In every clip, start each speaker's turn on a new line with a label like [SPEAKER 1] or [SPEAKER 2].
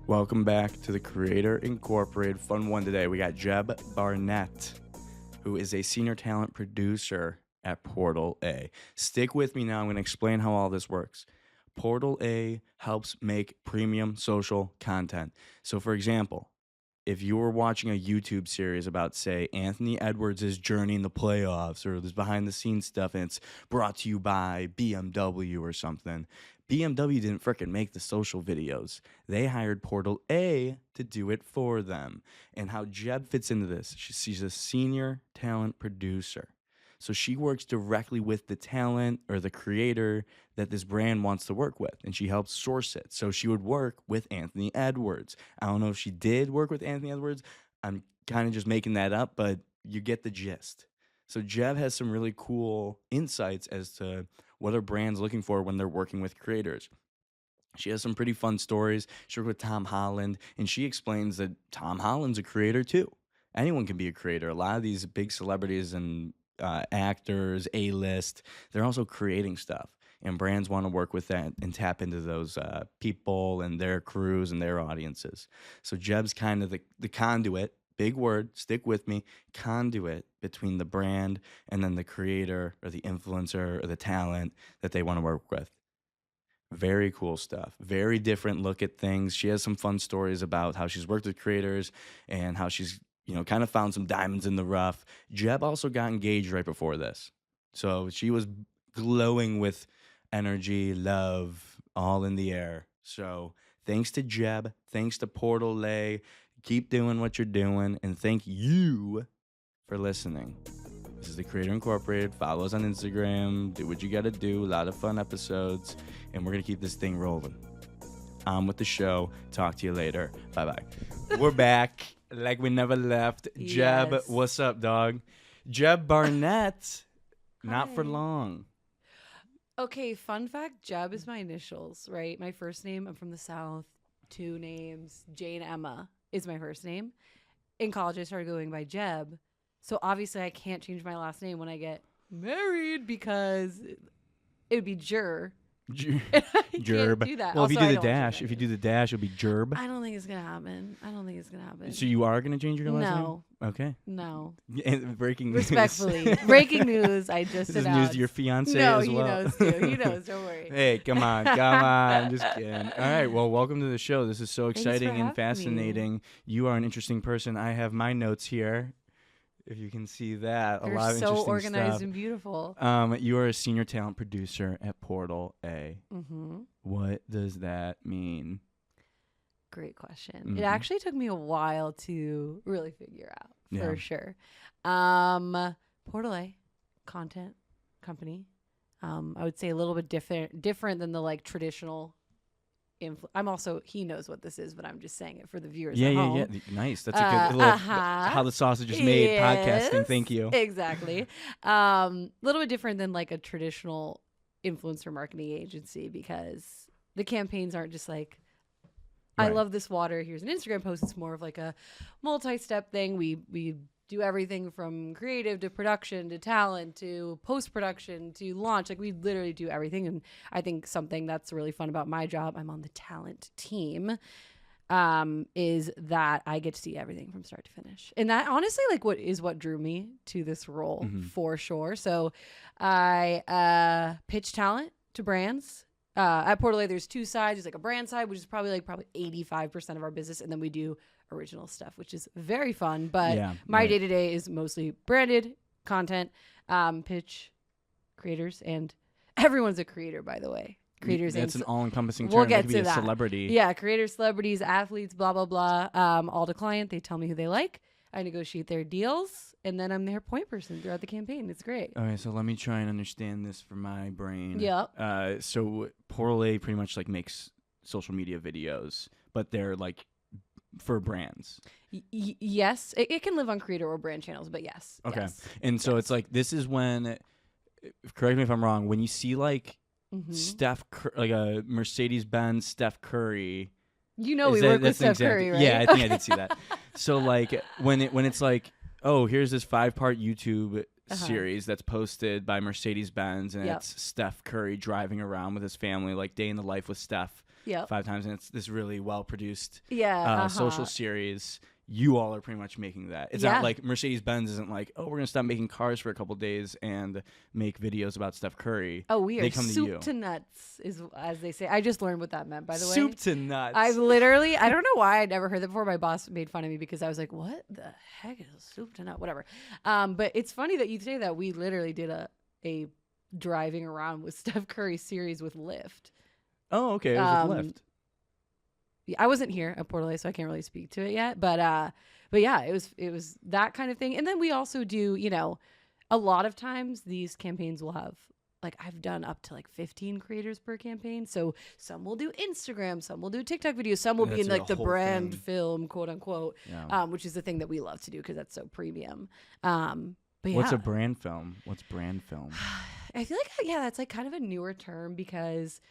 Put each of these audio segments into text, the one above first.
[SPEAKER 1] Welcome back to the Creator Incorporated Fun One today. We got Jeb Barnett, who is a senior talent producer at Portal A. Stick with me now. I'm going to explain how all this works. Portal A helps make premium social content. So, for example, if you were watching a YouTube series about, say, Anthony Edwards' journey in the playoffs or this behind-the-scenes stuff, and it's brought to you by BMW or something, BMW didn't frickin' make the social videos. They hired Portal A to do it for them. And how Jeb fits into this, she's a senior talent producer. So she works directly with the talent or the creator that this brand wants to work with, and she helps source it. So she would work with Anthony Edwards. I don't know if she did work with Anthony Edwards. I'm kind of just making that up, but you get the gist. So Jeb has some really cool insights as to what are brands looking for when they're working with creators. She has some pretty fun stories. She worked with Tom Holland, and she explains that Tom Holland's a creator too. Anyone can be a creator. A lot of these big celebrities and actors, A-list, they're also creating stuff. And brands want to work with that and tap into those people and their crews and their audiences. So Jeb's kind of the conduit, big word, stick with me, conduit between the brand and then the creator or the influencer or the talent that they want to work with. Very cool stuff. Very different look at things. She has some fun stories about how she's worked with creators and how she's kind of found some diamonds in the rough. Jeb also got engaged right before this. So she was glowing with energy, love, all in the air. So thanks to Jeb. Thanks to Portal A. Keep doing what you're doing. And thank you for listening. This is the Creator Incorporated. Follow us on Instagram. Do what you got to do. A lot of fun episodes. And we're going to keep this thing rolling. On with the show. Talk to you later. Bye-bye. We're back. Like we never left.
[SPEAKER 2] Yes.
[SPEAKER 1] Jeb, what's up, dog? Jeb Barnett, not for
[SPEAKER 2] Hi.
[SPEAKER 1] long.
[SPEAKER 2] Okay, fun fact, Jeb is my initials, right? My first name, I'm from the South. 2 names, Jane Emma is my first name. In college, I started going by Jeb. So obviously, I can't change my last name when I get married because it would be Jer.
[SPEAKER 1] Gerb.
[SPEAKER 2] Can't do that.
[SPEAKER 1] Well, if you
[SPEAKER 2] Also,
[SPEAKER 1] do
[SPEAKER 2] I
[SPEAKER 1] the
[SPEAKER 2] don't
[SPEAKER 1] dash,
[SPEAKER 2] change
[SPEAKER 1] if you
[SPEAKER 2] my
[SPEAKER 1] do the dash, it'll be Gerb.
[SPEAKER 2] I don't think it's gonna happen.
[SPEAKER 1] So you are gonna change your last
[SPEAKER 2] No.
[SPEAKER 1] name? Okay.
[SPEAKER 2] No.
[SPEAKER 1] And breaking news.
[SPEAKER 2] Respectfully, breaking news. I just
[SPEAKER 1] This is
[SPEAKER 2] announced.
[SPEAKER 1] news to your fiance
[SPEAKER 2] No,
[SPEAKER 1] as
[SPEAKER 2] he
[SPEAKER 1] well.
[SPEAKER 2] knows too. He knows. Don't worry.
[SPEAKER 1] Hey, come on. I'm just kidding. All right, well, welcome to the show. This is so
[SPEAKER 2] Thanks for
[SPEAKER 1] exciting and
[SPEAKER 2] having me.
[SPEAKER 1] fascinating. You are an interesting person. I have my notes here. If you can see that,
[SPEAKER 2] You're
[SPEAKER 1] a lot of
[SPEAKER 2] so
[SPEAKER 1] interesting
[SPEAKER 2] organized
[SPEAKER 1] stuff.
[SPEAKER 2] and beautiful.
[SPEAKER 1] You are a senior talent producer at Portal A.
[SPEAKER 2] Mm-hmm.
[SPEAKER 1] What does that mean?
[SPEAKER 2] Great question.
[SPEAKER 1] Mhm.
[SPEAKER 2] It actually took me a while to really figure out, for
[SPEAKER 1] Yeah.
[SPEAKER 2] sure. Portal A, content company. I would say a little bit different than the traditional. I'm also, he knows what this is, but I'm just saying it for the viewers at home.
[SPEAKER 1] Yeah. Nice. That's a good little how the sausage is made podcasting.
[SPEAKER 2] Yes,
[SPEAKER 1] Thank you.
[SPEAKER 2] Exactly. A little bit different than a traditional influencer marketing agency because the campaigns aren't just I
[SPEAKER 1] Right.
[SPEAKER 2] love this water. Here's an Instagram post. It's more of a multi-step thing. We do everything from creative to production to talent to post-production to launch. We literally do everything. And I think something that's really fun about my job, I'm on the talent team, is that I get to see everything from start to finish. And that honestly, what drew me to this role for sure. So I pitch talent to brands. At Portal A, there's 2 sides. There's a brand side, which is probably 85% of our business. And then we do original stuff, which is very fun. But my day-to-day is mostly branded content, pitch creators. And everyone's a creator, by the way. Creators.
[SPEAKER 1] That's an all-encompassing term.
[SPEAKER 2] We'll
[SPEAKER 1] They
[SPEAKER 2] get
[SPEAKER 1] could
[SPEAKER 2] to
[SPEAKER 1] be a
[SPEAKER 2] that.
[SPEAKER 1] celebrity.
[SPEAKER 2] Yeah, creators, celebrities, athletes, blah, blah, blah. All to client. They tell me who they like. I negotiate their deals. And then I'm their point person throughout the campaign. It's great.
[SPEAKER 1] Okay, so let me try and understand this for my brain.
[SPEAKER 2] Yep.
[SPEAKER 1] So Portal A pretty much makes social media videos, but they're for brands.
[SPEAKER 2] Yes. It can live on creator or brand channels, but yes.
[SPEAKER 1] Okay.
[SPEAKER 2] Yes.
[SPEAKER 1] And so it's this is when, correct me if I'm wrong, when you see a Mercedes-Benz Steph Curry.
[SPEAKER 2] We work with Steph Curry, right?
[SPEAKER 1] Yeah, I think I did see that. So when it's oh, here's this 5-part YouTube series that's posted by Mercedes-Benz, and it's Steph Curry driving around with his family, day in the life with Steph.
[SPEAKER 2] Yep.
[SPEAKER 1] 5 times, and it's this really well produced
[SPEAKER 2] Yeah.
[SPEAKER 1] social series. You all are pretty much making that. It's not like Mercedes-Benz isn't like, oh, we're gonna stop making cars for a couple days and make videos about Steph Curry.
[SPEAKER 2] Oh, we
[SPEAKER 1] They
[SPEAKER 2] are
[SPEAKER 1] come to
[SPEAKER 2] soup
[SPEAKER 1] you.
[SPEAKER 2] to nuts, is as they say. I just learned what that meant, by the way.
[SPEAKER 1] Soup to nuts.
[SPEAKER 2] I don't know why I'd never heard that before. My boss made fun of me because I was like, what the heck is a soup to nut? Whatever. But it's funny that you say that. We literally did a driving around with Steph Curry series with Lyft.
[SPEAKER 1] Oh, okay. It was with Lyft.
[SPEAKER 2] I wasn't here at Portal A, so I can't really speak to it yet. But yeah, it was that kind of thing. And then we also do, a lot of times these campaigns will have, like, I've done up to like 15 creators per campaign. So some will do Instagram, some will do TikTok videos, some will be in like the brand film, quote unquote, which is the thing that we love to do because that's so premium. But yeah.
[SPEAKER 1] What's a brand film? What's brand film?
[SPEAKER 2] I feel like, that's like kind of a newer term because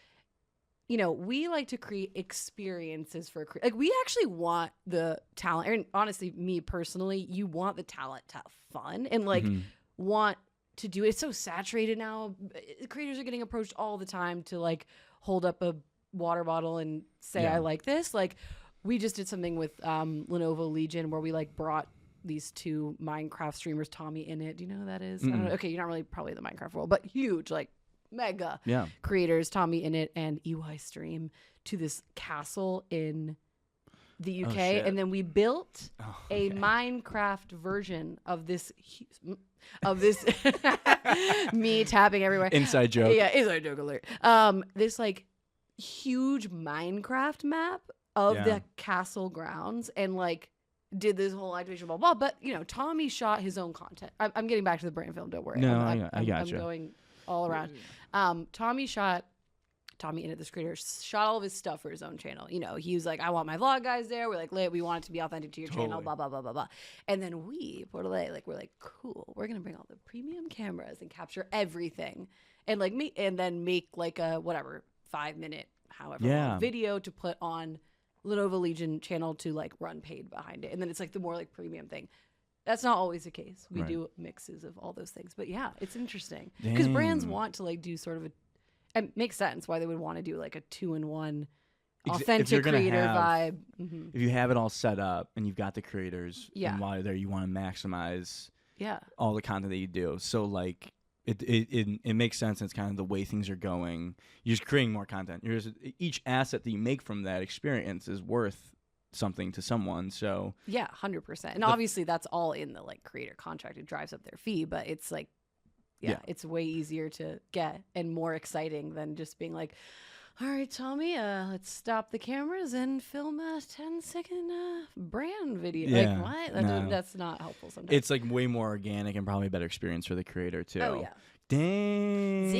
[SPEAKER 2] we like to create experiences for like we actually want the talent, and honestly, me personally, you want the talent to have fun and like want to do it. It's so saturated now. Creators are getting approached all the time to like hold up a water bottle and say, I like this. Like we just did something with Lenovo Legion where we like brought these 2 Minecraft streamers, Tommy in it. Do you know who that is? I don't know. Okay, you're not really probably the Minecraft world, but huge, like mega creators, Tommy in it and EY Stream, to this castle in the UK, and then we built a Minecraft version of this me tapping everywhere.
[SPEAKER 1] Inside joke.
[SPEAKER 2] Yeah, inside joke alert. This like huge Minecraft map of the castle grounds, and like did this whole activation blah blah. But Tommy shot his own content. I'm getting back to the brand film. Don't worry.
[SPEAKER 1] No,
[SPEAKER 2] I
[SPEAKER 1] got you.
[SPEAKER 2] I'm going all around. Tommy in it, this creator, shot all of his stuff for his own channel. He was like, I want my vlog guys there. We're like, we want it to be authentic to your channel, blah, blah, blah, blah, blah. And then we, Portal A, we're like, cool. We're going to bring all the premium cameras and capture everything. And then make like a, 5-minute, however long video to put on Lenovo Legion channel to like run paid behind it. And then it's like the more like premium thing. That's not always the case. We do mixes of all those things. But yeah, it's interesting. Because brands want to like do sort of it makes sense why they would want to do like a 2-in-1 authentic creator vibe.
[SPEAKER 1] If you have it all set up and you've got the creators, and while you're there, you want to maximize all the content that you do. So like it makes sense. And it's kind of the way things are going. You're just creating more content. Each asset that you make from that experience is worth something to someone. So
[SPEAKER 2] 100%. And obviously that's all in the like creator contract. It drives up their fee, but it's like it's way easier to get and more exciting than just being like, all right, Tommy, let's stop the cameras and film a 10-second brand video. Like, what? That's not helpful sometimes.
[SPEAKER 1] It's like way more organic and probably a better experience for the creator too.
[SPEAKER 2] Oh, yeah.
[SPEAKER 1] Dang.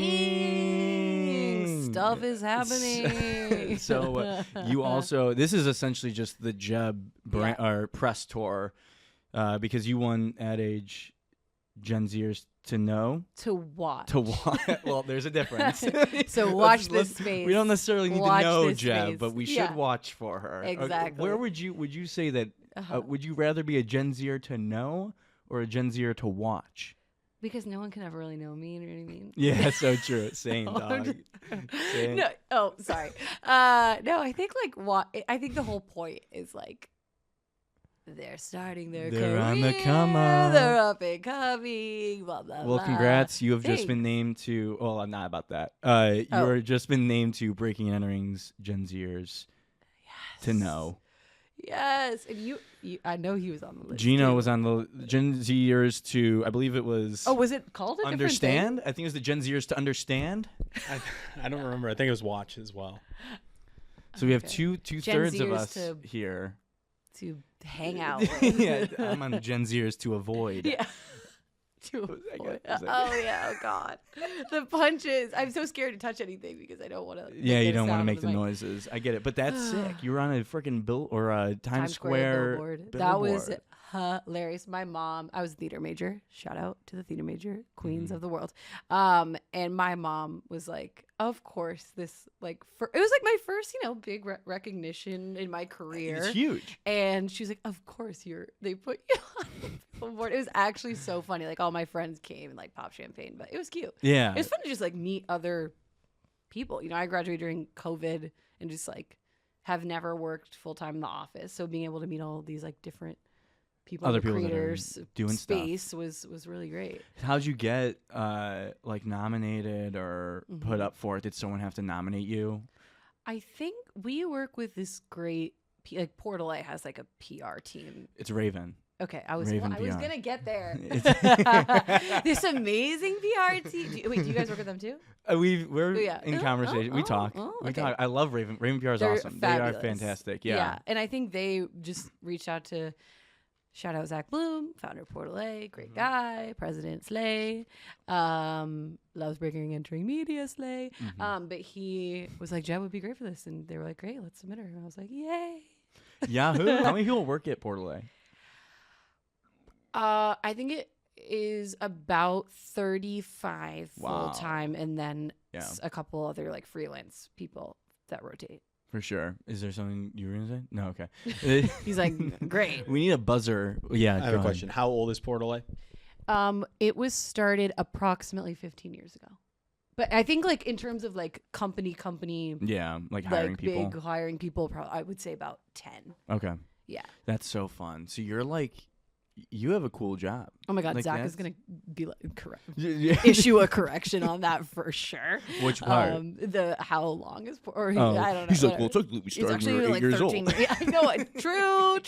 [SPEAKER 2] Stuff is happening.
[SPEAKER 1] So you also, this is essentially just the Jeb or press tour because you won Ad Age Gen Zers to know.
[SPEAKER 2] To watch.
[SPEAKER 1] Well, there's a difference.
[SPEAKER 2] So watch this space.
[SPEAKER 1] We don't necessarily need to know Jeb,
[SPEAKER 2] space.
[SPEAKER 1] But we should watch for her.
[SPEAKER 2] Exactly.
[SPEAKER 1] Where would you say that, would you rather be a Gen Zer to know or a Gen Zer to watch?
[SPEAKER 2] Because no one can ever really know me, you know what I mean?
[SPEAKER 1] Yeah, so true. Same, dog. Same.
[SPEAKER 2] No, sorry. No, I think I think the whole point is like they're starting their career.
[SPEAKER 1] They're on the come up.
[SPEAKER 2] They're up and coming. Blah blah.
[SPEAKER 1] Well, congrats! You have just been named to. Well, I'm not about that. You're just been named to Breaking and Entering's Gen Zers to know.
[SPEAKER 2] Yes, and you, I know he was on the list.
[SPEAKER 1] Gino was on the Gen Zers to, I believe it was.
[SPEAKER 2] Oh, was it called a
[SPEAKER 1] Understand?
[SPEAKER 2] different thing?
[SPEAKER 1] I think it was the Gen Zers to Understand.
[SPEAKER 3] I don't remember. I think it was Watch as well.
[SPEAKER 1] So we have two-thirds of us here
[SPEAKER 2] to hang out with.
[SPEAKER 1] Yeah, I'm on Gen Zers to avoid.
[SPEAKER 2] Yeah. Oh God, the punches. I'm so scared to touch anything because I don't want to.
[SPEAKER 1] Yeah, you don't want to make the noises. I get it, but that's sick. You were on a freaking Times Square billboard.
[SPEAKER 2] That was hilarious. My mom, I was a theater major. Shout out to the theater major queens of the world. And my mom was like, of course, this it was like my first, big recognition in my career.
[SPEAKER 1] It's huge.
[SPEAKER 2] And she was like, of course they put you on the billboard. It was actually so funny. Like all my friends came and like popped champagne, but it was cute.
[SPEAKER 1] Yeah.
[SPEAKER 2] It was fun to just like meet other people. I graduated during COVID and just like have never worked full time in the office. So being able to meet all these like different people,
[SPEAKER 1] Other
[SPEAKER 2] in the
[SPEAKER 1] people that are
[SPEAKER 2] creators
[SPEAKER 1] doing stuff.
[SPEAKER 2] space was really great.
[SPEAKER 1] How'd you get like nominated or put up for it? Did someone have to nominate you?
[SPEAKER 2] I think we work with this great like Portal A has like a PR team.
[SPEAKER 1] It's Raven.
[SPEAKER 2] Okay, I was
[SPEAKER 1] Raven
[SPEAKER 2] I was
[SPEAKER 1] PR.
[SPEAKER 2] gonna get there. This amazing PR team. Wait, do you guys work with them too?
[SPEAKER 1] We're
[SPEAKER 2] Yeah.
[SPEAKER 1] in conversation. We talk. We
[SPEAKER 2] okay.
[SPEAKER 1] talk. I love Raven. Raven PR is
[SPEAKER 2] They're
[SPEAKER 1] awesome.
[SPEAKER 2] fabulous.
[SPEAKER 1] They are fantastic. Yeah.
[SPEAKER 2] And I think they just reached out to shout out Zach Bloom, founder of Portal A, great guy, President Slay, loves breaking and entering media Slay. But he was like, Jeb would be great for this, and they were like, great, let's submit her. And I was like, yay.
[SPEAKER 1] Yahoo. How many people work at Portal A?
[SPEAKER 2] I think it is about 35
[SPEAKER 1] Wow.
[SPEAKER 2] full time, and then
[SPEAKER 1] Yeah.
[SPEAKER 2] a couple other like freelance people that rotate.
[SPEAKER 1] For sure. Is there something you were gonna say? No. Okay.
[SPEAKER 2] He's like, great.
[SPEAKER 1] We need a buzzer. Yeah.
[SPEAKER 3] I have a question. How old is Portal A?
[SPEAKER 2] It was started approximately 15 years ago. But I think like in terms of like company,
[SPEAKER 1] Yeah, like hiring people.
[SPEAKER 2] big hiring people, I would say about 10.
[SPEAKER 1] Okay.
[SPEAKER 2] Yeah.
[SPEAKER 1] That's so fun. So you're like, you have a cool job.
[SPEAKER 2] Oh my God,
[SPEAKER 1] Like,
[SPEAKER 2] Zach is
[SPEAKER 1] that's-
[SPEAKER 2] gonna be like correct.
[SPEAKER 1] Yeah.
[SPEAKER 2] Issue a correction on that for sure.
[SPEAKER 1] Which part?
[SPEAKER 2] The how long is or
[SPEAKER 1] Oh,
[SPEAKER 2] I don't know.
[SPEAKER 1] He's like,
[SPEAKER 2] whatever.
[SPEAKER 1] well, we
[SPEAKER 2] It's
[SPEAKER 1] started
[SPEAKER 2] actually
[SPEAKER 1] when we were 8
[SPEAKER 2] like
[SPEAKER 1] years
[SPEAKER 2] 13.
[SPEAKER 1] old.
[SPEAKER 2] Yeah, I know it. True.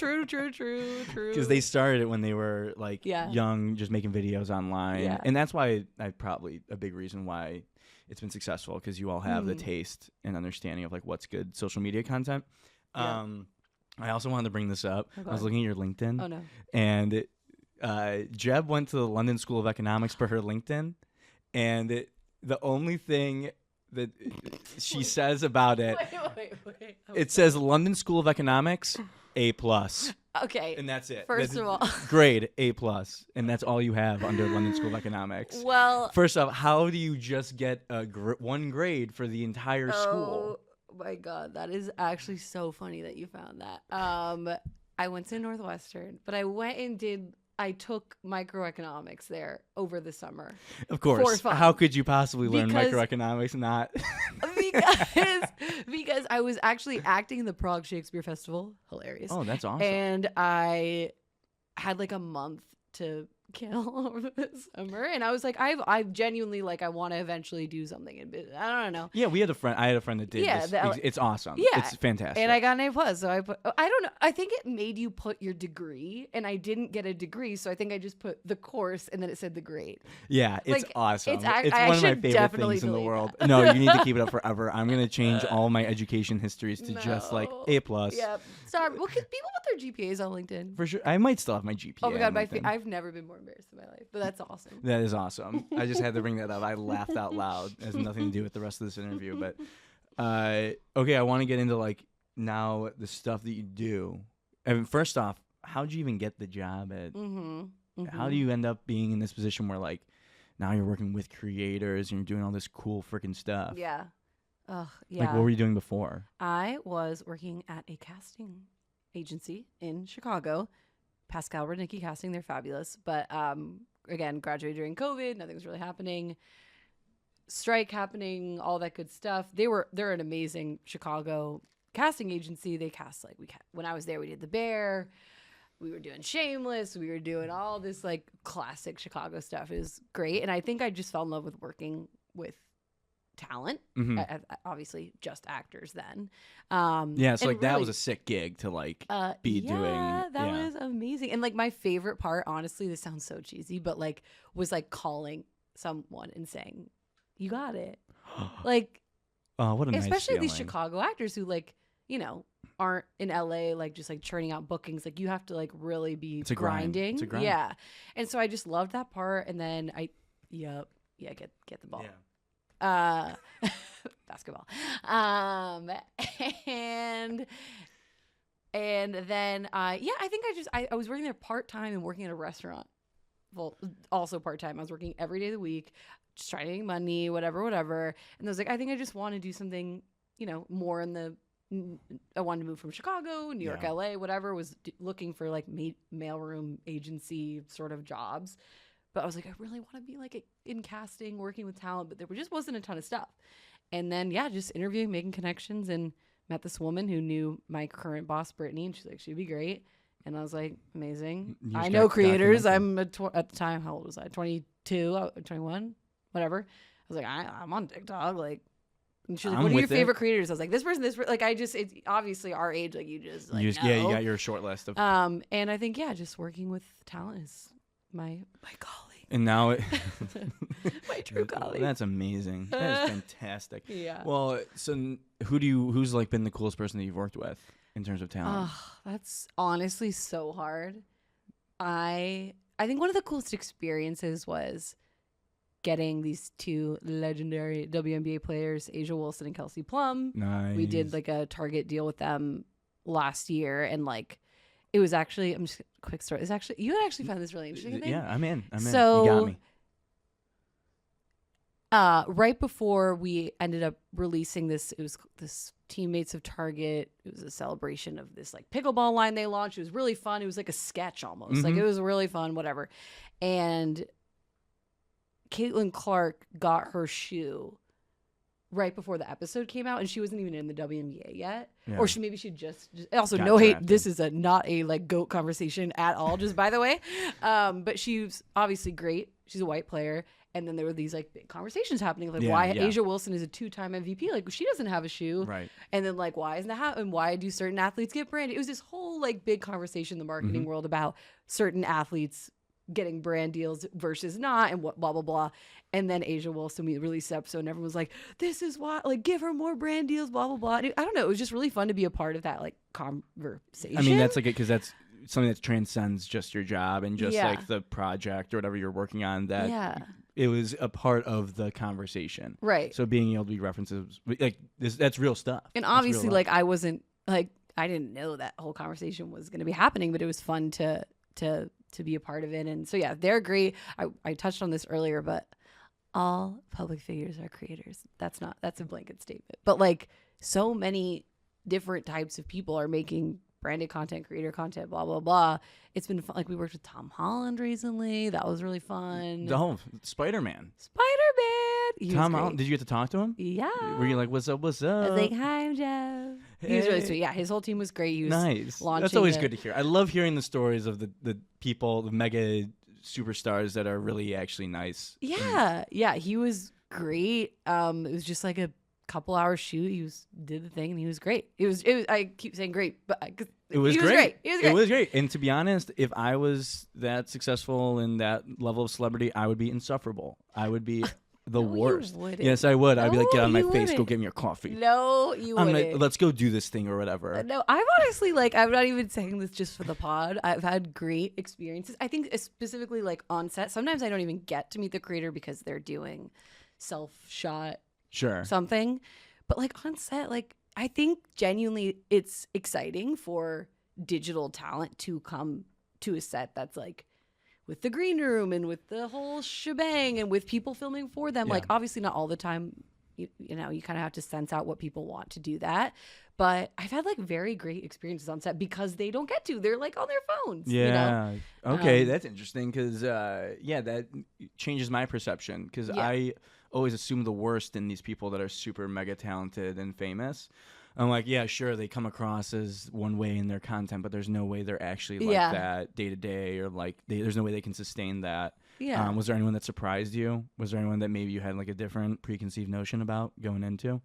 [SPEAKER 1] Because they started it when they were like
[SPEAKER 2] Yeah.
[SPEAKER 1] young, just making videos online.
[SPEAKER 2] Yeah.
[SPEAKER 1] And that's why probably a big reason why it's been successful, because you all have the taste and understanding of like what's good social media content.
[SPEAKER 2] Yeah.
[SPEAKER 1] I also wanted to bring this up.
[SPEAKER 2] Oh,
[SPEAKER 1] I was
[SPEAKER 2] God.
[SPEAKER 1] looking at your LinkedIn.
[SPEAKER 2] Oh no.
[SPEAKER 1] And Jeb went to the London School of Economics for her LinkedIn, and the only thing that she says about it,
[SPEAKER 2] Wait.
[SPEAKER 1] it says London School of Economics A+,
[SPEAKER 2] Okay.
[SPEAKER 1] and that's it.
[SPEAKER 2] First of all,
[SPEAKER 1] grade A+, and that's all you have under London School of Economics.
[SPEAKER 2] well,
[SPEAKER 1] First off, how do you just get one grade for the entire school?
[SPEAKER 2] oh my God, that is actually so funny that you found that. I went to Northwestern, but I took microeconomics there over the summer.
[SPEAKER 1] Of course.
[SPEAKER 2] fun.
[SPEAKER 1] How could you possibly learn
[SPEAKER 2] Because-
[SPEAKER 1] microeconomics and not?
[SPEAKER 2] because I was actually acting in the Prague Shakespeare Festival. Hilarious.
[SPEAKER 1] Oh, that's awesome.
[SPEAKER 2] And I had like a month to kill over the summer, and I was like, I've genuinely like I want to eventually do something in business. I don't know.
[SPEAKER 1] Yeah, I had a friend that did
[SPEAKER 2] Yeah,
[SPEAKER 1] this. It's awesome.
[SPEAKER 2] Yeah.
[SPEAKER 1] It's fantastic.
[SPEAKER 2] And I got an A+. So I don't know. I think it made you put your degree, and I didn't get a degree, so I think I just put the course, and then it said the grade.
[SPEAKER 1] Yeah, it's
[SPEAKER 2] Like,
[SPEAKER 1] awesome.
[SPEAKER 2] it's
[SPEAKER 1] It's,
[SPEAKER 2] ac- I
[SPEAKER 1] one of my
[SPEAKER 2] should
[SPEAKER 1] favorite
[SPEAKER 2] definitely
[SPEAKER 1] things in the
[SPEAKER 2] delete
[SPEAKER 1] world.
[SPEAKER 2] that.
[SPEAKER 1] No, you need to keep it up forever. I'm gonna change all my education histories to just like
[SPEAKER 2] No.
[SPEAKER 1] A+.
[SPEAKER 2] Yeah. Sorry. Well, because people put their GPAs on LinkedIn.
[SPEAKER 1] For sure. I might still have my GPA.
[SPEAKER 2] Oh my God,
[SPEAKER 1] on LinkedIn.
[SPEAKER 2] I've never been more embarrassed in my life, but that's awesome.
[SPEAKER 1] That is awesome. I just had to bring that up. I laughed out loud. It has nothing to do with the rest of this interview. But okay, I want to get into like now the stuff that you do. I mean, first off, how'd you even get the job at? How do you end up being in this position where like now you're working with creators and you're doing all this cool freaking stuff?
[SPEAKER 2] Yeah. Ugh, yeah.
[SPEAKER 1] Like what were you doing before?
[SPEAKER 2] I was working at a casting agency in Chicago. Pascal Radnicki Casting, they're fabulous. But again, graduated during COVID, nothing was really happening. Strike happening, all that good stuff. They're an amazing Chicago casting agency. They cast like when I was there, we did The Bear. We were doing Shameless. We were doing all this like classic Chicago stuff. It was great. And I think I just fell in love with working with talent. Obviously just actors then.
[SPEAKER 1] Yeah, so
[SPEAKER 2] and
[SPEAKER 1] like that
[SPEAKER 2] really-
[SPEAKER 1] was a sick gig to like be doing.
[SPEAKER 2] that was amazing. And like my favorite part, honestly, this sounds so cheesy, but like was like calling someone and saying, "You got it." Like,
[SPEAKER 1] Oh, what a nice
[SPEAKER 2] especially these
[SPEAKER 1] feeling.
[SPEAKER 2] Chicago actors who like, you know, aren't in LA like just like churning out bookings. Like you have to like really be
[SPEAKER 1] It's a grind.
[SPEAKER 2] grinding.
[SPEAKER 1] It's a grind.
[SPEAKER 2] Yeah. And so I just loved that part. And then get the ball.
[SPEAKER 1] Yeah.
[SPEAKER 2] Basketball. And then I think I was working there part-time and working at a restaurant. Well, also part-time. I was working every day of the week, just trying to make money, whatever. And I was like, I think I just want to do something, you know, more in the I wanted to move from Chicago, New York,
[SPEAKER 1] Yeah.
[SPEAKER 2] LA, whatever, was looking for like mailroom agency sort of jobs. But I was like, I really want to be like in casting, working with talent, but there just wasn't a ton of stuff. And then, just interviewing, making connections, and met this woman who knew my current boss, Brittany, and she's like, she'd be great. And I was like, amazing. I know creators. I'm at the time, how old was I? 22, 21, whatever. I was like, I'm on TikTok. Like, and she's like, what are your favorite creators? I was like, this person, like, it's obviously our age. Like, you just, like,
[SPEAKER 1] yeah, you got your short list of.
[SPEAKER 2] And I think, just working with talent is my calling.
[SPEAKER 1] And now
[SPEAKER 2] my true calling.
[SPEAKER 1] That's amazing. That is fantastic.
[SPEAKER 2] Yeah.
[SPEAKER 1] Well, so who's like been the coolest person that you've worked with in terms of talent?
[SPEAKER 2] That's honestly so hard. I think one of the coolest experiences was getting these two legendary WNBA players, Asia Wilson and Kelsey Plum.
[SPEAKER 1] Nice.
[SPEAKER 2] We did like a Target deal with them last year, and like it was actually, I'm just quick story. It's actually, you had actually found this really interesting. I think.
[SPEAKER 1] Yeah, I'm in.
[SPEAKER 2] So,
[SPEAKER 1] you got me.
[SPEAKER 2] Right before we ended up releasing this, it was this Teammates of Target. It was a celebration of this like pickleball line they launched. It was really fun. It was like a sketch almost.
[SPEAKER 1] Mm-hmm.
[SPEAKER 2] Like it was really fun, whatever. And Caitlin Clark got her shoe right before the episode came out, and she wasn't even in the WNBA yet. Yeah. Or she just also
[SPEAKER 1] got
[SPEAKER 2] no hate.
[SPEAKER 1] drafted.
[SPEAKER 2] This is not a like GOAT conversation at all, just by the way. But she's obviously great. She's a white player. And then there were these like big conversations happening, like why Asia Wilson is a 2-time MVP, like she doesn't have a shoe,
[SPEAKER 1] right? And
[SPEAKER 2] then like why isn't that and why do certain athletes get branded? It was this whole like big conversation in the marketing world about certain athletes getting brand deals versus not, and what blah blah blah. And then Asia Wilson, we released the episode, and everyone was like, "This is why, like, give her more brand deals, blah blah blah." And I don't know, it was just really fun to be a part of that like conversation.
[SPEAKER 1] I mean, that's like because that's something that transcends just your job and just like the project or whatever you're working on. That it was a part of the conversation,
[SPEAKER 2] right?
[SPEAKER 1] So being able to be references like that's real stuff.
[SPEAKER 2] And obviously, like I wasn't like I didn't know that whole conversation was going to be happening, but it was fun to be a part of it. And so yeah, they're great. I touched on this earlier, but all public figures are creators. That's a blanket statement, but like so many different types of people are making branded content, creator content, blah blah blah. It's been fun. Like we worked with Tom Holland recently. That was really fun.
[SPEAKER 1] The whole Spider-Man.
[SPEAKER 2] Tom
[SPEAKER 1] Holland. Did you get to talk to him?
[SPEAKER 2] Yeah.
[SPEAKER 1] Were you like, what's up? What's up?
[SPEAKER 2] I was like, hi, I'm Jeff. He was really sweet. Yeah, his whole team was great. He was
[SPEAKER 1] nice.
[SPEAKER 2] Launching
[SPEAKER 1] That's always good to hear. I love hearing the stories of the people, the mega superstars that are really actually nice.
[SPEAKER 2] Yeah, yeah, he was great. It was just like a couple hour shoot. He did the thing and he was great. It was. I keep saying great, but
[SPEAKER 1] it was great.
[SPEAKER 2] It was great.
[SPEAKER 1] And to be honest, if I was that successful and that level of celebrity, I would be insufferable. I would be the worst. Yes, I would. I'd be like, get out of my face. Go get me your coffee.
[SPEAKER 2] No, you wouldn't.
[SPEAKER 1] Like, let's go do this thing or whatever.
[SPEAKER 2] No, I've honestly I'm not even saying this just for the pod. I've had great experiences. I think specifically like on set. Sometimes I don't even get to meet the creator because they're doing self-shot.
[SPEAKER 1] Sure.
[SPEAKER 2] Something. But like on set, like I think genuinely it's exciting for digital talent to come to a set that's like with the green room and with the whole shebang and with people filming for them. Yeah. Like obviously not all the time, you know, you kind of have to sense out what people want to do that. But I've had like very great experiences on set because they don't get to. They're like on their phones.
[SPEAKER 1] Yeah.
[SPEAKER 2] You
[SPEAKER 1] know? Okay, that's interesting because, that changes my perception because I always assume the worst in these people that are super mega talented and famous. I'm like, yeah, sure, they come across as one way in their content, but there's no way they're actually like that day to day, or like there's no way they can sustain that. Yeah. Was there anyone that surprised you? Was there anyone that maybe you had like a different preconceived notion about going into?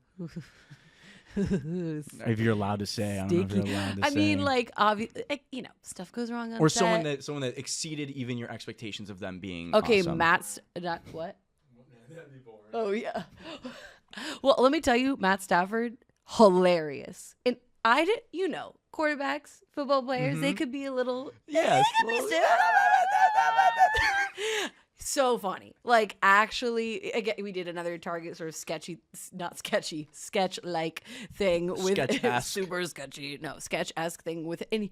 [SPEAKER 1] If you're allowed to say, I don't know if you're allowed to say.
[SPEAKER 2] I mean, like, obviously, like, you know, stuff goes wrong on
[SPEAKER 1] or
[SPEAKER 2] set.
[SPEAKER 1] someone that exceeded even your expectations of them being
[SPEAKER 2] okay.
[SPEAKER 1] Awesome.
[SPEAKER 2] What? Oh yeah. Well, let me tell you, Matt Stafford, hilarious, and I did. You know, quarterbacks, football players, they could be a little.
[SPEAKER 1] Yes.
[SPEAKER 2] So funny. Like, actually, again, we did another Target sort of sketch-like thing with
[SPEAKER 1] sketch-esque.
[SPEAKER 2] Super sketchy. No, sketch-esque thing with, and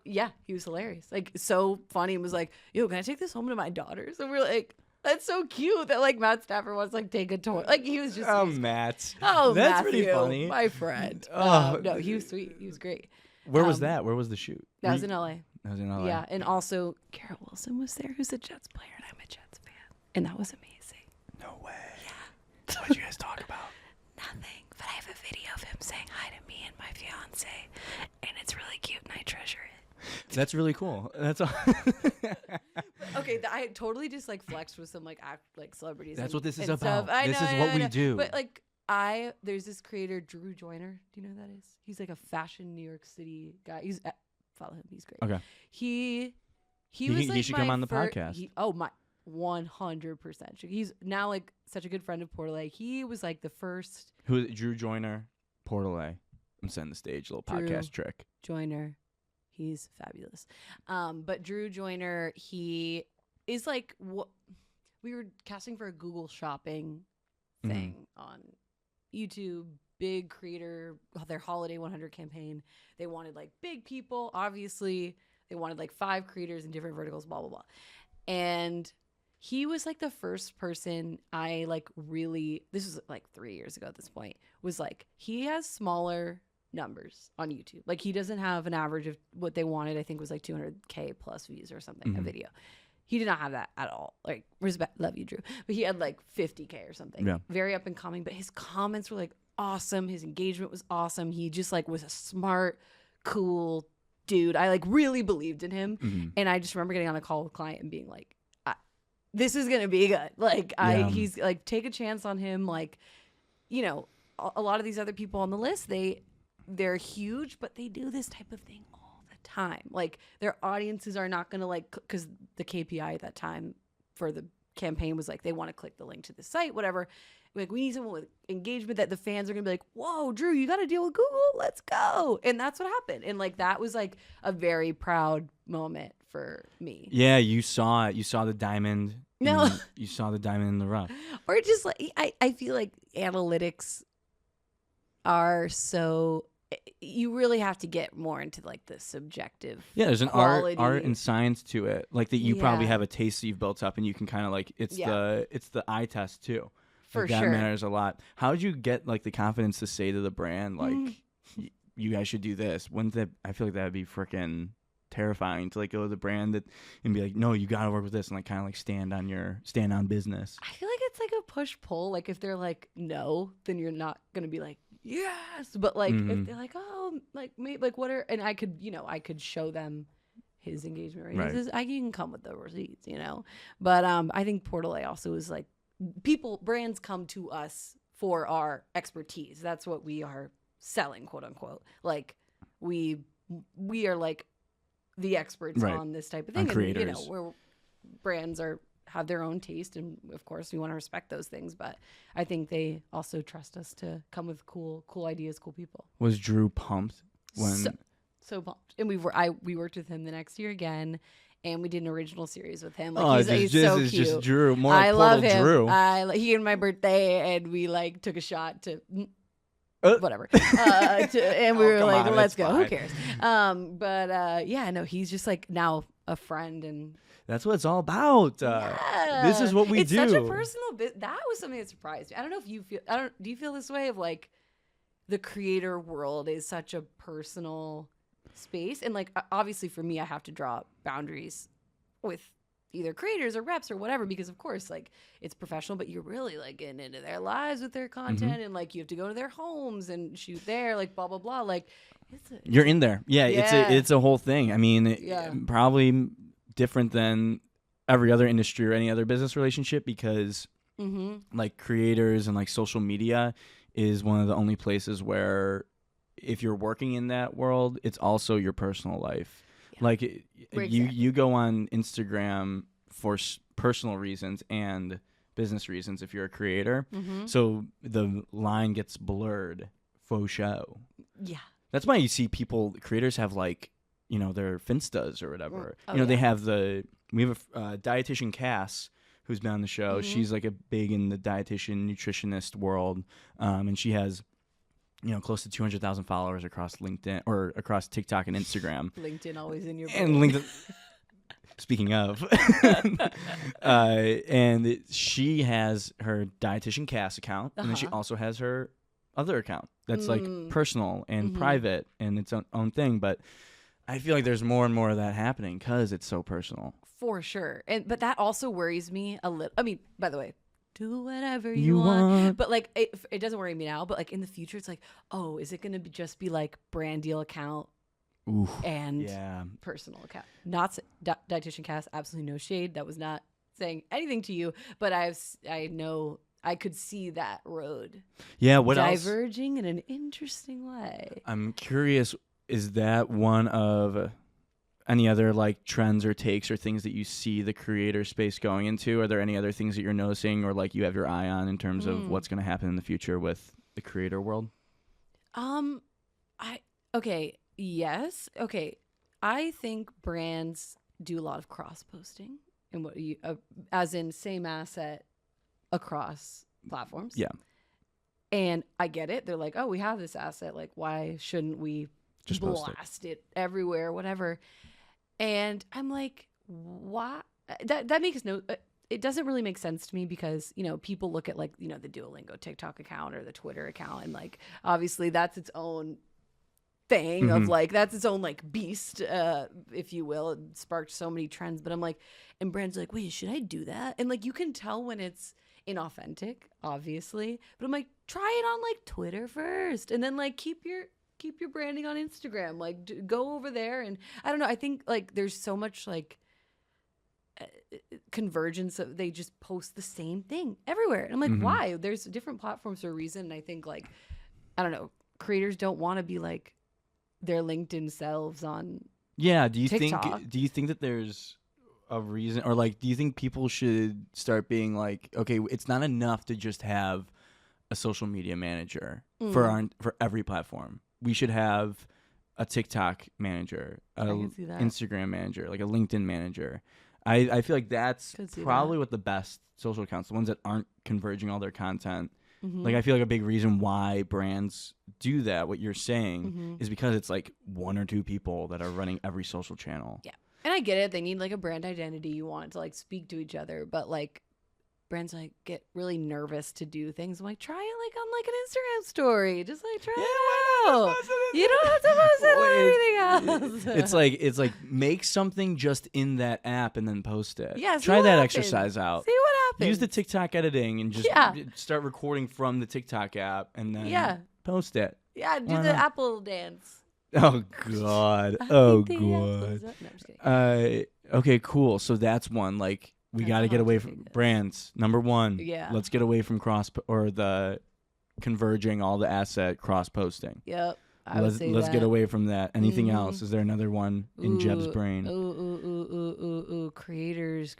[SPEAKER 2] he was hilarious. Like, so funny, and was like, yo, can I take this home to my daughters? And we're like, that's so cute that like Matt Stafford wants to like take a tour. Like he was just
[SPEAKER 1] Matt.
[SPEAKER 2] Oh,
[SPEAKER 1] that's
[SPEAKER 2] Matthew,
[SPEAKER 1] pretty funny.
[SPEAKER 2] My friend. No, he was sweet. He was great.
[SPEAKER 1] Where was that? Where was the shoot?
[SPEAKER 2] That was in LA.
[SPEAKER 1] That was in LA.
[SPEAKER 2] Yeah, and also Garrett Wilson was there, who's a Jets player, and I'm a Jets fan, and that was amazing.
[SPEAKER 1] No way.
[SPEAKER 2] Yeah.
[SPEAKER 1] What did you guys talk about?
[SPEAKER 2] Nothing, but I have a video of him saying hi to me say, and it's really cute, and I treasure it.
[SPEAKER 1] That's really cool. That's all.
[SPEAKER 2] Okay, I totally just like flexed with some like celebrities.
[SPEAKER 1] That's
[SPEAKER 2] and,
[SPEAKER 1] what this is
[SPEAKER 2] and
[SPEAKER 1] about.
[SPEAKER 2] Stuff.
[SPEAKER 1] This is what we do.
[SPEAKER 2] But like there's this creator Drew Joyner. Do you know who that is? He's like a fashion New York City guy. Follow him. He's great.
[SPEAKER 1] Okay.
[SPEAKER 2] He was like
[SPEAKER 1] he should come on the podcast.
[SPEAKER 2] My 100%. He's now like such a good friend of Portal A. He was like the first.
[SPEAKER 1] Who is it? Drew Joyner, Portal A. I'm setting the stage, little podcast trick.
[SPEAKER 2] Joyner. He's fabulous. But Drew Joyner, he is like what we were casting for a Google shopping thing on YouTube, big creator, their holiday 100 campaign. They wanted like big people, obviously. They wanted like 5 creators in different verticals, blah, blah, blah. And he was like the first person I like really, this was like 3 years ago at this point, was like, he has smaller numbers on YouTube. Like he doesn't have an average of what they wanted. I think was like 200K plus views or something, a video. He did not have that at all. Like, respect, love you, Drew. But he had like 50K or something.
[SPEAKER 1] Yeah.
[SPEAKER 2] Very up and coming. But his comments were like awesome. His engagement was awesome. He just like was a smart, cool dude. I like really believed in him. And I just remember getting on a call with a client and being like, this is going to be good. Like, he's like, take a chance on him. Like, you know, a lot of these other people on the list, they're huge, but they do this type of thing all the time. Like their audiences are not going to like, because the KPI at that time for the campaign was like, they want to click the link to the site, whatever. Like we need someone with engagement that the fans are going to be like, whoa, Drew, you got to deal with Google. Let's go. And that's what happened. And like, that was like a very proud moment for me.
[SPEAKER 1] Yeah. You saw it. You saw the diamond.
[SPEAKER 2] No,
[SPEAKER 1] you saw the diamond in the rough.
[SPEAKER 2] Or just like, I feel like analytics are so, you really have to get more into like the subjective.
[SPEAKER 1] Yeah, there's an
[SPEAKER 2] quality.
[SPEAKER 1] art and science to it. Like that, you probably have a taste that you've built up, and you can kind of like it's the eye test too.
[SPEAKER 2] For
[SPEAKER 1] like,
[SPEAKER 2] sure,
[SPEAKER 1] that matters a lot. How did you get like the confidence to say to the brand like, you guys should do this? Wouldn't that? I feel like that would be freaking terrifying to like go to the brand and be like, no, you got to work with this, and like kind of like stand on business.
[SPEAKER 2] I feel like it's like a push pull. Like if they're like no, then you're not gonna be like yes, but like if they're like oh like maybe like what are, and I could show them his engagement rate. Right. You can come with the receipts, but I think Portal A also is like brands come to us for our expertise. That's what we are selling, quote unquote. Like we are like the experts on this type of thing, and where brands have their own taste, and of course we want to respect those things, but I think they also trust us to come with cool ideas, cool people.
[SPEAKER 1] Was Drew pumped when
[SPEAKER 2] so pumped? And we worked with him the next year again, and we did an original series with him. Like,
[SPEAKER 1] oh,
[SPEAKER 2] he's so cute.
[SPEAKER 1] Just Drew. More
[SPEAKER 2] I love him.
[SPEAKER 1] Drew.
[SPEAKER 2] He and my birthday, and we like took a shot to whatever, and we were like, let's go. Who cares? He's just like now a friend, and
[SPEAKER 1] that's what it's all about. This is what we do.
[SPEAKER 2] It's such a personal bit. That was something that surprised me. I don't know if you feel. Do you feel this way of like the creator world is such a personal space, and like obviously for me, I have to draw boundaries with either creators or reps or whatever, because of course like it's professional, but you're really like getting into their lives with their content, and like you have to go to their homes and shoot there, like blah blah blah. Like
[SPEAKER 1] you're in there. Yeah. It's a whole thing. I mean, probably different than every other industry or any other business relationship, because like creators and like social media is one of the only places where if you're working in that world, it's also your personal life. Like you go on Instagram for personal reasons and business reasons if you're a creator. So the line gets blurred, faux show. Yeah. That's why you see creators have like, their Finstas or whatever. They have we have a dietitian, Cass, who's been on the show. She's like a big in the dietitian nutritionist world. And she has close to 200,000 followers across LinkedIn or across TikTok and Instagram.
[SPEAKER 2] LinkedIn always in your brain.
[SPEAKER 1] And LinkedIn. Speaking of, and she has her dietitian Cass account, and then she also has her other account that's like personal and private and its own thing. But I feel like there's more and more of that happening because it's so personal.
[SPEAKER 2] For sure, but that also worries me a little. I mean, by the way, do whatever you want. But like, it doesn't worry me now. But like in the future, it's like, oh, is it going to just be like brand deal account and personal account? Not Dietitian Cast, absolutely no shade. That was not saying anything to you. But I know I could see that road.
[SPEAKER 1] Yeah, what else?
[SPEAKER 2] Diverging in an interesting way.
[SPEAKER 1] I'm curious, is that one of any other like trends or takes or things that you see the creator space going into? Are there any other things that you're noticing or like you have your eye on in terms of what's going to happen in the future with the creator world?
[SPEAKER 2] Yes. Okay. I think brands do a lot of cross posting and what you as in same asset across platforms.
[SPEAKER 1] Yeah.
[SPEAKER 2] And I get it. They're like, oh, we have this asset. Like, why shouldn't we
[SPEAKER 1] just
[SPEAKER 2] blast it everywhere, whatever? And I'm like, why? That makes no. It doesn't really make sense to me because, you know, people look at like, you know, the Duolingo TikTok account or the Twitter account. And like, obviously that's its own thing of like, that's its own like beast, if you will. It sparked so many trends. But I'm like, and brands are like, wait, should I do that? And like, you can tell when it's inauthentic, obviously. But I'm like, try it on like Twitter first. And then like keep your branding on Instagram. Like go over there. And I don't know. I think like there's so much like convergence of they just post the same thing everywhere. And I'm like, why? There's different platforms for a reason. And I think like, I don't know, creators don't want to be like their LinkedIn selves on TikTok.
[SPEAKER 1] Do you think that there's a reason, or like do you think people should start being like, okay, it's not enough to just have a social media manager for every platform. We should have a TikTok manager, a Instagram manager, like a LinkedIn manager. I feel like that's probably what the best social accounts, the ones that aren't converging all their content. Like I feel like a big reason why brands do that, what you're saying, is because it's like one or two people that are running every social channel.
[SPEAKER 2] Yeah. And I get it. They need like a brand identity. You want it to like speak to each other. But like brands like get really nervous to do things. I'm like, try it like on like an Instagram story. Just like try it out. You don't have to post it on anything else.
[SPEAKER 1] It's like make something just in that app and then post it.
[SPEAKER 2] Yeah,
[SPEAKER 1] try that exercise out.
[SPEAKER 2] See what happens.
[SPEAKER 1] Use the TikTok editing and just start recording from the TikTok app and then post it.
[SPEAKER 2] Yeah, do the Apple dance.
[SPEAKER 1] Oh God. Oh God.
[SPEAKER 2] No, I'm just kidding.
[SPEAKER 1] Okay, cool. So that's one. Like we got to get away from brands. Number one.
[SPEAKER 2] Yeah.
[SPEAKER 1] Let's get away from the converging all the asset cross posting.
[SPEAKER 2] Yep.
[SPEAKER 1] Let's get away from that. Anything else? Is there another one in Jeb's brain?
[SPEAKER 2] Creators.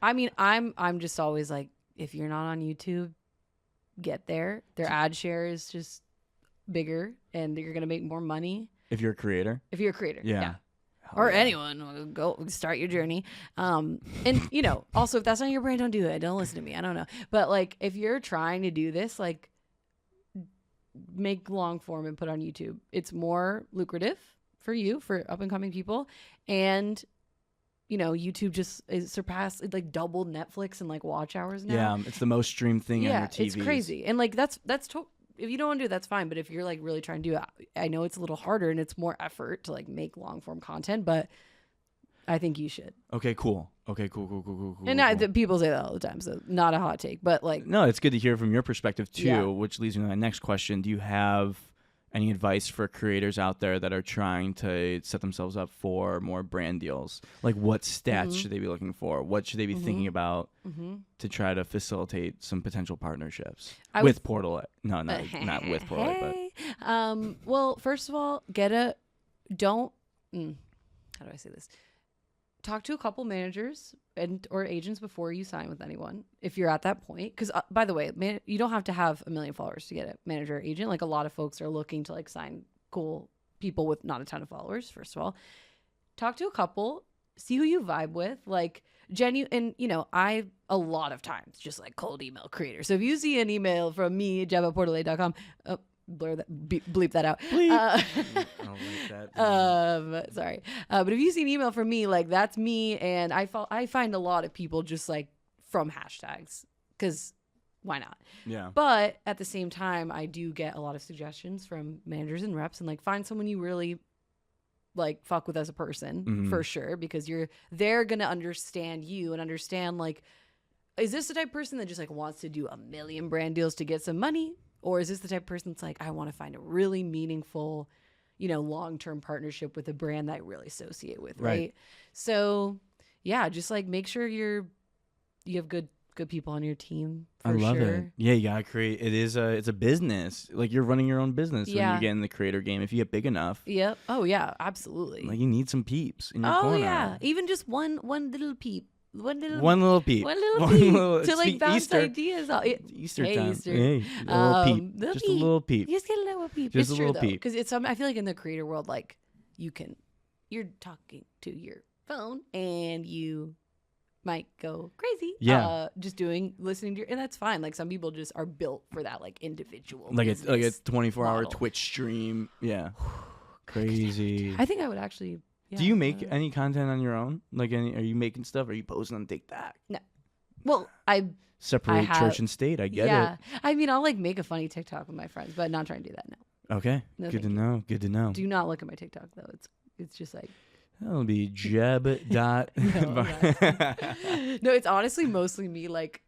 [SPEAKER 2] I mean, I'm just always like, if you're not on YouTube, get there. Their ad share is just bigger and you're going to make more money.
[SPEAKER 1] If you're a creator?
[SPEAKER 2] Yeah. Or anyone, go start your journey. And, you know, also if that's not your brand, don't do it. Don't listen to me. I don't know. But like, if you're trying to do this, like make long form and put on YouTube. It's more lucrative for you, for up and coming people. And, you know, YouTube just surpassed, it like doubled Netflix and like watch hours now.
[SPEAKER 1] Yeah. It's the most streamed thing on your TV.
[SPEAKER 2] It's crazy. And like, if you don't want to do it, that's fine. But if you're like really trying to do it, I know it's a little harder and it's more effort to like make long form content, but I think you should.
[SPEAKER 1] Okay, cool. Cool.
[SPEAKER 2] And people say that all the time, so not a hot take, but like.
[SPEAKER 1] No, it's good to hear from your perspective too,
[SPEAKER 2] Yeah.
[SPEAKER 1] which leads me to my next question. Do you have any advice for creators out there that are trying to set themselves up for more brand deals? Like what stats should they be looking for? What should they be thinking about to try to facilitate some potential partnerships with Portal? No, not with Portal.
[SPEAKER 2] But. Well, first of all, how do I say this? Talk to a couple managers or agents before you sign with anyone, if you're at that point. Because by the way, you don't have to have 1 million followers to get a manager or agent. Like a lot of folks are looking to like sign cool people with not a ton of followers. First of all, talk to a couple, see who you vibe with, like and you know, I a lot of times just like cold email creators. So if you see an email from me, jeb@portala.com, blur that, bleep that out. Sorry. But if you see an email from me, like that's me. And I find a lot of people just like from hashtags, because why not?
[SPEAKER 1] Yeah.
[SPEAKER 2] But at the same time, I do get a lot of suggestions from managers and reps, and like find someone you really like fuck with as a person for sure, because they're gonna understand you and understand like, is this the type of person that just like wants to do a million brand deals to get some money, or is this the type of person that's like, I want to find a really meaningful, long-term partnership with a brand that I really associate with, right? So yeah, just like make sure you have good people on your team.
[SPEAKER 1] I love it. Yeah, you gotta create. It's a business. Like you're running your own business when you get in the creator game. If you get big enough.
[SPEAKER 2] Yep. Oh yeah, absolutely.
[SPEAKER 1] Like you need some peeps in your corner.
[SPEAKER 2] Oh yeah, even just one little peep. One little peep to like bounce ideas off.
[SPEAKER 1] Easter
[SPEAKER 2] hey,
[SPEAKER 1] time.
[SPEAKER 2] Easter.
[SPEAKER 1] Hey, a little peep. Just a little peep.
[SPEAKER 2] Just get a little peep.
[SPEAKER 1] Just
[SPEAKER 2] it's
[SPEAKER 1] a
[SPEAKER 2] true
[SPEAKER 1] little peep.
[SPEAKER 2] Because it's I feel like in the creator world, like you're talking to your phone and you might go crazy.
[SPEAKER 1] Yeah.
[SPEAKER 2] Just listening to and that's fine. Like some people just are built for that like individual.
[SPEAKER 1] Like it's like a 24-hour
[SPEAKER 2] model.
[SPEAKER 1] Twitch stream. Yeah. Crazy.
[SPEAKER 2] I think I would actually. Yeah,
[SPEAKER 1] do you make any content on your own? Like, are you making stuff? Are you posting on TikTok?
[SPEAKER 2] No. Well, I
[SPEAKER 1] separate church and state. I get it.
[SPEAKER 2] I mean, I'll like make a funny TikTok with my friends, but not trying to do that now.
[SPEAKER 1] Okay.
[SPEAKER 2] No,
[SPEAKER 1] good to know. Good to know.
[SPEAKER 2] Do not look at my TikTok though. It's just like.
[SPEAKER 1] That'll be Jeb.
[SPEAKER 2] No, it's honestly mostly me. Like,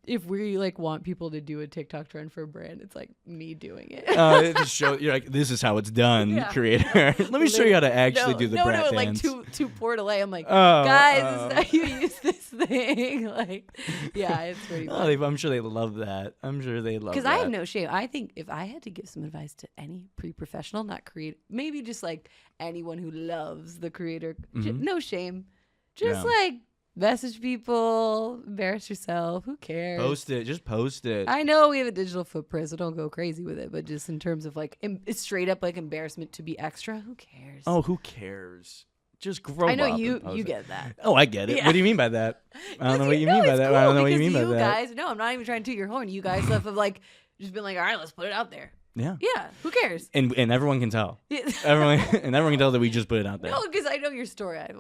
[SPEAKER 2] if we like want people to do a TikTok trend for a brand, it's like me doing it.
[SPEAKER 1] Just show you're like, this is how it's done, creator. Let me show you how to actually do the brat dance.
[SPEAKER 2] Like to Portal A. I'm like, guys, this is how you use this thing. Like, yeah, it's pretty funny.
[SPEAKER 1] I'm sure they love that. I'm sure they love that.
[SPEAKER 2] Because I have no shame. I think if I had to give some advice to any pre-professional, not creator, maybe just like anyone who loves the creator, no shame. Just like message people, embarrass yourself. Who cares?
[SPEAKER 1] Post it. Just post it.
[SPEAKER 2] I know we have a digital footprint, so don't go crazy with it. But just in terms of like, it's straight up like embarrassment to be extra. Who cares?
[SPEAKER 1] Oh, who cares? Just grow up.
[SPEAKER 2] I know
[SPEAKER 1] and
[SPEAKER 2] you
[SPEAKER 1] post it.
[SPEAKER 2] get that.
[SPEAKER 1] Oh, I get it.
[SPEAKER 2] Yeah.
[SPEAKER 1] What do you mean by that? I don't know what you mean by that.
[SPEAKER 2] Cool
[SPEAKER 1] I don't know what you mean by
[SPEAKER 2] you
[SPEAKER 1] that.
[SPEAKER 2] guys, no, I'm not even trying to toot your horn. You guys have like just been like, all right, let's put it out there.
[SPEAKER 1] Yeah.
[SPEAKER 2] Yeah. Who cares?
[SPEAKER 1] And everyone can tell.
[SPEAKER 2] Yeah.
[SPEAKER 1] everyone can tell that we just put it out there.
[SPEAKER 2] No, because I know your story. I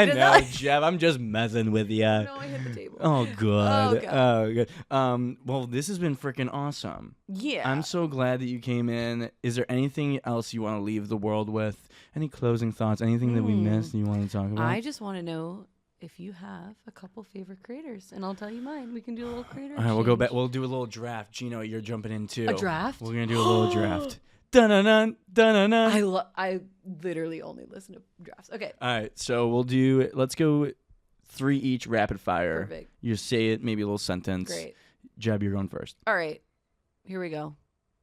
[SPEAKER 1] know, Jeb. I'm just messing with you.
[SPEAKER 2] No, I hit the table.
[SPEAKER 1] Oh, good.
[SPEAKER 2] Oh,
[SPEAKER 1] good. Well, this has been freaking awesome.
[SPEAKER 2] Yeah.
[SPEAKER 1] I'm so glad that you came in. Is there anything else you want to leave the world with? Any closing thoughts? Anything that we missed that you want to talk about?
[SPEAKER 2] I just want to know if you have a couple favorite creators, and I'll tell you mine. We can do a little creator.
[SPEAKER 1] All right, we'll go back. We'll do a little draft. Gino, you're jumping in too.
[SPEAKER 2] A draft?
[SPEAKER 1] We're gonna do a little draft. Dun-dun-dun, dun-dun-dun.
[SPEAKER 2] I literally only listen to drafts. Okay.
[SPEAKER 1] All right, so let's go 3 each rapid fire.
[SPEAKER 2] Perfect.
[SPEAKER 1] You say it, maybe a little sentence.
[SPEAKER 2] Great.
[SPEAKER 1] Jeb, you're going first.
[SPEAKER 2] All right. Here we go.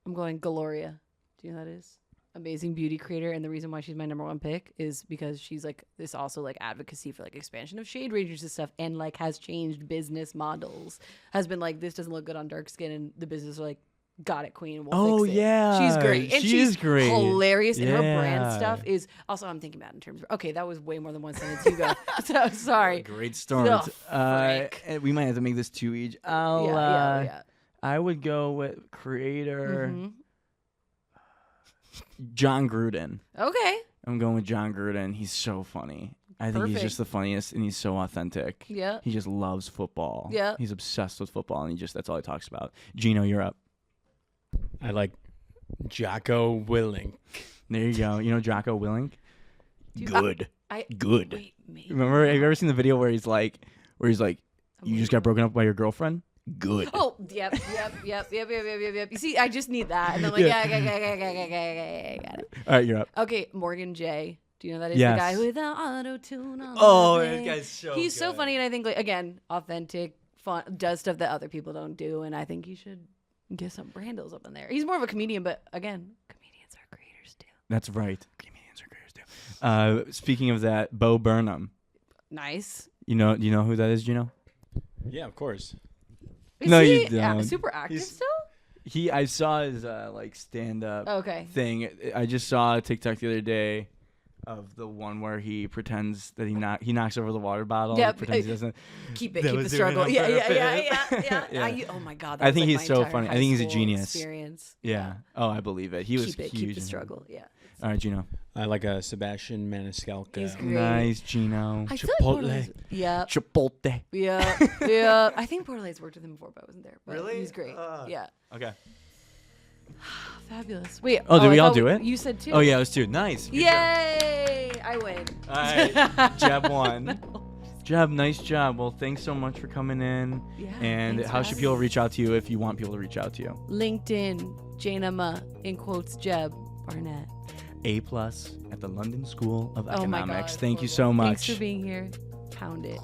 [SPEAKER 2] I'm going Gloria. Do you know who that is? Amazing beauty creator, and the reason why she's my number one pick is because she's like this also like advocacy for like expansion of shade ranges and stuff, and like has changed business models, has been like, this doesn't look good on dark skin, and the business are like, got it, queen, we'll fix it.
[SPEAKER 1] Yeah,
[SPEAKER 2] she's great, and she's
[SPEAKER 1] great,
[SPEAKER 2] hilarious, and her brand stuff is also, I'm thinking about in terms of, okay, that was way more than one sentence. You go. So sorry.
[SPEAKER 1] Great start. We might have to make this 2 each. I would go with creator. John Gruden.
[SPEAKER 2] Okay.
[SPEAKER 1] I'm going with John Gruden. He's so funny. I think he's just the funniest, and he's so authentic.
[SPEAKER 2] Yeah.
[SPEAKER 1] He just loves football.
[SPEAKER 2] Yeah.
[SPEAKER 1] He's obsessed with football, and that's all he talks about. Gino, you're up.
[SPEAKER 3] I like Jocko Willink.
[SPEAKER 1] There you go. You know Jocko Willink?
[SPEAKER 2] Dude,
[SPEAKER 1] Good. Good.
[SPEAKER 2] Wait, maybe.
[SPEAKER 1] Remember, have you ever seen the video where he's like, you just got broken up by your girlfriend? Good.
[SPEAKER 2] Oh, yep. You see, I just need that. And I'm like, yeah, got it.
[SPEAKER 1] All right, you're up.
[SPEAKER 2] Okay, Morgan J. Do you know that is
[SPEAKER 1] Yes.
[SPEAKER 2] the guy with the auto-tune on?
[SPEAKER 1] Oh, that guy's so
[SPEAKER 2] He's
[SPEAKER 1] good.
[SPEAKER 2] so funny, and I think, like, again, authentic, fun, does stuff that other people don't do, and I think you should get some Brandos up in there. He's more of a comedian, but, again, comedians are creators, too.
[SPEAKER 1] That's right. Comedians are creators, too. Speaking of that, Bo Burnham.
[SPEAKER 2] Nice.
[SPEAKER 1] You know who that is, Gino?
[SPEAKER 3] Yeah, of course.
[SPEAKER 2] Is
[SPEAKER 1] No,
[SPEAKER 2] he
[SPEAKER 1] you don't.
[SPEAKER 2] super active still?
[SPEAKER 1] I saw his stand up
[SPEAKER 2] Okay.
[SPEAKER 1] thing. I just saw a TikTok the other day of the one where he pretends that he knocks over the water bottle.
[SPEAKER 2] Yep.
[SPEAKER 1] And pretends he doesn't.
[SPEAKER 2] Keep
[SPEAKER 1] That
[SPEAKER 2] the
[SPEAKER 1] was
[SPEAKER 2] struggle.
[SPEAKER 1] doing it on
[SPEAKER 2] Yeah.
[SPEAKER 1] Yeah.
[SPEAKER 2] Oh my god.
[SPEAKER 1] I
[SPEAKER 2] That
[SPEAKER 1] think
[SPEAKER 2] was, like,
[SPEAKER 1] he's
[SPEAKER 2] my
[SPEAKER 1] so
[SPEAKER 2] entire
[SPEAKER 1] funny. I
[SPEAKER 2] high
[SPEAKER 1] think he's a
[SPEAKER 2] school
[SPEAKER 1] genius.
[SPEAKER 2] Experience.
[SPEAKER 1] Yeah. Oh, I believe it. He was
[SPEAKER 2] Keep
[SPEAKER 1] huge.
[SPEAKER 2] the struggle. Yeah.
[SPEAKER 1] All right, Gino.
[SPEAKER 3] I like Sebastian Maniscalco.
[SPEAKER 2] He's great.
[SPEAKER 1] Nice, Gino.
[SPEAKER 2] I feel like
[SPEAKER 3] Chipotle.
[SPEAKER 2] Yep.
[SPEAKER 1] Chipotle.
[SPEAKER 2] Yeah. I think Portalet's worked with him before, but I wasn't there. But
[SPEAKER 1] Really?
[SPEAKER 2] He's great. Yeah.
[SPEAKER 1] Okay.
[SPEAKER 2] Fabulous. Wait.
[SPEAKER 1] Oh, did we
[SPEAKER 2] I
[SPEAKER 1] all
[SPEAKER 2] thought
[SPEAKER 1] do it?
[SPEAKER 2] You said 2.
[SPEAKER 1] Oh yeah, it was 2. Nice. Good job.
[SPEAKER 2] Yay! I win.
[SPEAKER 1] All right, Jeb won. Jeb, nice job. Well, thanks so much for coming in.
[SPEAKER 2] Yeah,
[SPEAKER 1] And
[SPEAKER 2] thanks
[SPEAKER 1] how
[SPEAKER 2] for
[SPEAKER 1] should
[SPEAKER 2] having
[SPEAKER 1] people
[SPEAKER 2] me.
[SPEAKER 1] reach out to you if you want people to reach out to you?
[SPEAKER 2] LinkedIn, Janema, in quotes, Jeb Barnett.
[SPEAKER 1] A+ at the London School of
[SPEAKER 2] Oh my
[SPEAKER 1] Economics.
[SPEAKER 2] God,
[SPEAKER 1] Thank you
[SPEAKER 2] horrible.
[SPEAKER 1] so much.
[SPEAKER 2] Thanks for being here. Pound it.